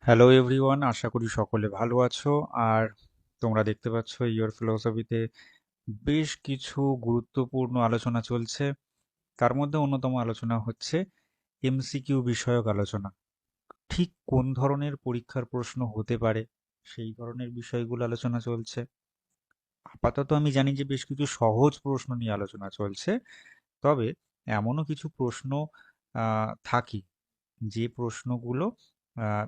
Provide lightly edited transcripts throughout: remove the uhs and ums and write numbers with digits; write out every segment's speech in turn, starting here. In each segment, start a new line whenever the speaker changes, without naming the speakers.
Hello everyone, আশা করি সকলে ভালো আছো। আর তোমরা দেখতে পাচ্ছ ইওর ফিলোসফিতে বেশ কিছু গুরুত্বপূর্ণ আলোচনা চলছে। তার মধ্যে অন্যতম আলোচনা হচ্ছে এমসিকিউ বিষয়ক আলোচনা। ঠিক কোন ধরনের পরীক্ষার প্রশ্ন হতে পারে সেই ধরনের বিষয়গুলো আলোচনা চলছে। আপাতত আমি জানি যে বেশ কিছু সহজ প্রশ্ন নিয়ে আলোচনা চলছে, তবে এমনও কিছু প্রশ্ন থাকে যে প্রশ্নগুলো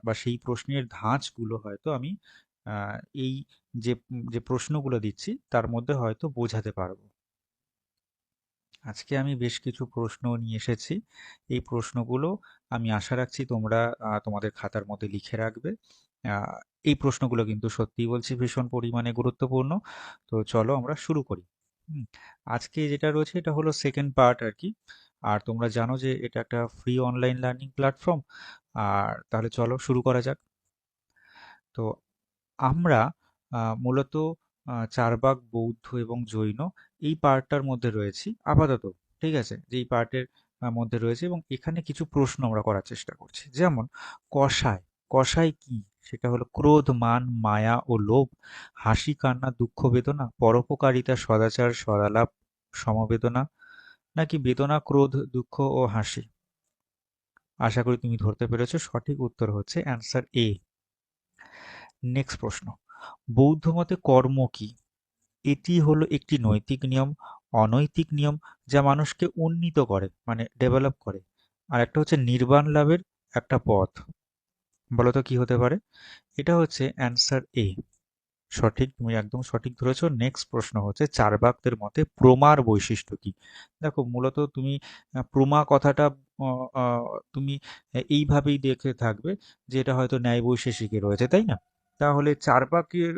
বা সেই প্রশ্নের ধাঁচগুলো হয়তো আমি আহ, এই যে যে প্রশ্নগুলো দিচ্ছি তার মধ্যে হয়তো বোঝাতে পারবো। আজকে আমি বেশ কিছু প্রশ্ন নিয়ে এসেছি। এই প্রশ্নগুলো আমি আশা রাখছি তোমরা তোমাদের খাতার মধ্যে লিখে রাখবে। আহ, এই প্রশ্নগুলো কিন্তু সত্যিই বলছি ভীষণ পরিমাণে গুরুত্বপূর্ণ। তো চলো আমরা শুরু করি। হুম, আজকে যেটা রয়েছে এটা হলো সেকেন্ড পার্ট আর কি। আর তোমরা জানো যে এটা একটা ফ্রি অনলাইন লার্নিং প্ল্যাটফর্ম। আর তাহলে চলো শুরু করা যাক। তো আমরা মূলত চারবাক, বৌদ্ধ এবং জৈন এই পার্টটার মধ্যে রয়েছি আপাতত। ঠিক আছে, যে এই পার্টের মধ্যে রয়েছে এবং এখানে কিছু প্রশ্ন আমরা করার চেষ্টা করছি। যেমন কষায়, কষায় কি? সেটা হলো ক্রোধ, মান, মায়া ও লোভ, হাসি, কান্না, দুঃখ, বেদনা, পরোপকারিতা, সদাচার, সদালাপ, সমবেদনা, নাকি বেদনা, ক্রোধ, দুঃখ ও হাসি। আশা করি তুমি ধরতে পেরেছো। সঠিক উত্তর হচ্ছে অ্যান্সার এ। নেক্সট প্রশ্ন, বৌদ্ধ মতে কর্ম কি? এটি হলো একটি নৈতিক নিয়ম, অনৈতিক নিয়ম যা মানুষকে উন্নীত করে মানে ডেভেলপ করে। আর একটা হচ্ছে নির্বাণ লাভের একটা পথ। বলতো কি হতে পারে? এটা হচ্ছে অ্যান্সার এ। সঠিক, তুমি একদম সঠিক ধরেছো। নেক্সট প্রশ্ন হচ্ছে চার্বাকদের মতে প্রমার বৈশিষ্ট্য কি? দেখো মূলত তুমি প্রমা কথাটা আহ, আহ, তুমি এইভাবেই দেখে থাকবে যে এটা হয়তো ন্যায় বৈশেষিকে রয়েছে, তাই না? তাহলে চার্বাকের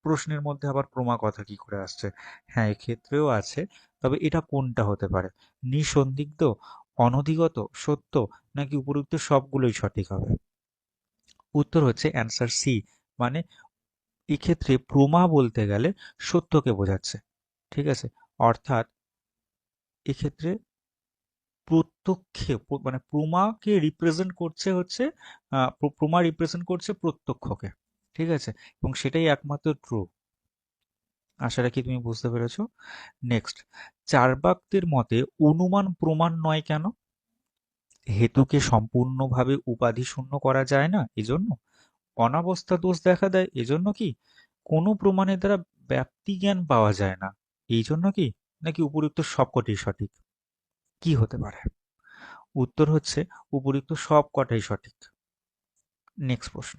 প্রশ্নের মধ্যে আবার প্রমা কথা কি করে আসছে? হ্যাঁ, এক্ষেত্রেও আছে, তবে এটা কোনটা হতে পারে? নিঃসন্দিগ্ধ, অনধিগত, সত্য, নাকি উপরোক্ত সবগুলোই সঠিক হবে? উত্তর হচ্ছে অ্যান্সার সি, মানে এক্ষেত্রে প্রমা বলতে গেলে সত্যকে বোঝাচ্ছে। ঠিক আছে, অর্থাৎ এক্ষেত্রে প্রত্যক্ষে মানে প্রমাকে রিপ্রেজেন্ট করছে হচ্ছে প্রমা রিপ্রেজেন্ট করছে প্রত্যক্ষকে। ঠিক আছে, এবং সেটাই একমাত্র ট্রু। আশা রাখি তুমি বুঝতে পেরেছো। নেক্সট, চার্বাকদের মতে অনুমান প্রমাণ নয় কেন? হেতুকে সম্পূর্ণভাবে উপাধি শূন্য করা যায় না এজন্য, অনাবস্থা দোষ দেখা দেয় এজন্য কি, কোনো প্রমাণের দ্বারা ব্যাপ্তি জ্ঞান পাওয়া যায় না এই জন্য কি, নাকি উপরিউক্ত সবকটি সঠিক? কি হতে পারে? উত্তর হচ্ছে উপরিউক্ত সবকটাই সঠিক। নেক্সট প্রশ্ন,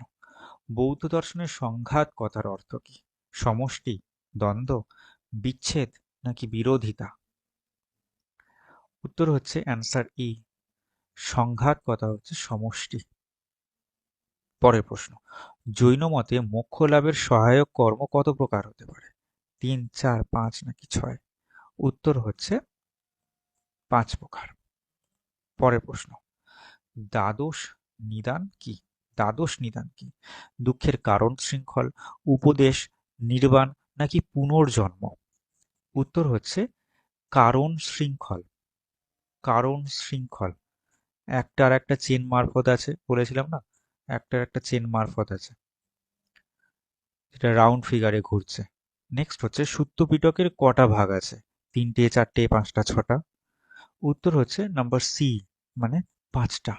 বৌদ্ধ দর্শনের সংঘাত কথার অর্থ কি? সমষ্টি, দ্বন্দ্ব, বিচ্ছেদ, নাকি বিরোধিতা? উত্তর হচ্ছে অ্যান্সার ই, সংঘাত কথা হচ্ছে সমষ্টি। পরের প্রশ্ন, জৈন মতে মোক্ষ লাভের সহায়ক কর্ম কত প্রকার হতে পারে? ৩, ৪, ৫ নাকি ৬? উত্তর হচ্ছে ৫ প্রকার। পরের প্রশ্ন, দ্বাদশ নিদান কি? দ্বাদশ নিদান কি? দুঃখের কারণ শৃঙ্খল, উপদেশ, নির্বাণ, নাকি পুনর্জন্ম? উত্তর হচ্ছে কারণ শৃঙ্খল। কারণ শৃঙ্খল একটার একটা চেন মারফত আছে, বলেছিলাম না? একটার একটা চেন মারফত আছে, যেটা রাউন্ড ফিগারে ঘুরছে। নেক্সট হচ্ছে সূত্র পিটকের কটা ভাগ আছে? ৩টে, ৪টে, ৫টা, ৬টা? উত্তর হচ্ছে নাম্বার সি, মানে ৫টা।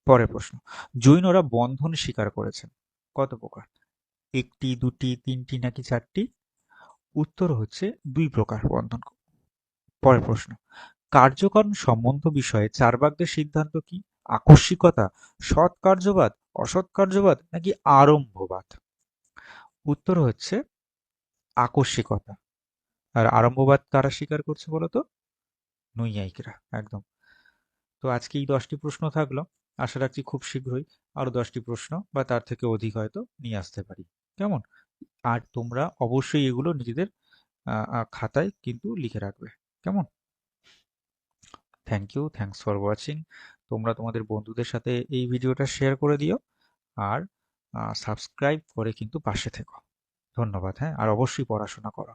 পরের প্রশ্ন, জৈনরা বন্ধন স্বীকার করেছেন কত প্রকার? ১টি, ২টি, ৩টি, নাকি ৪টি? উত্তর হচ্ছে ২ প্রকার বন্ধন। পরের প্রশ্ন, কার্যকারণ সম্বন্ধ বিষয়ে চার্বাকদের সিদ্ধান্ত কি? আকস্মিকতা, সৎ কার্যবাদ, অসৎ কার্যবাদ, নাকি আরম্ভবাদ? উত্তর হচ্ছে আকস্মিকতা। আর আরম্ভবাদ কারা স্বীকার করছে বলতো? নৈয়ায়িকরা, একদম। তো আজকে এই 10টি প্রশ্ন থাকলো। আশা রাখছি খুব শীঘ্রই আরো 10টি প্রশ্ন বা তার থেকে অধিক হয়তো নিয়ে আসতে পারি। কেমন? আর তোমরা অবশ্যই এগুলো নিজেদের খাতায় কিন্তু লিখে রাখবে। কেমন? Thank you, thanks for watching. তোমরা তোমাদের বন্ধুদের সাথে এই ভিডিওটা শেয়ার করে দিও। আর সাবস্ক্রাইব করে কিন্তু পাশে থেকো। ধন্যবাদ। হ্যাঁ, আর অবশ্যই পড়াশোনা করো।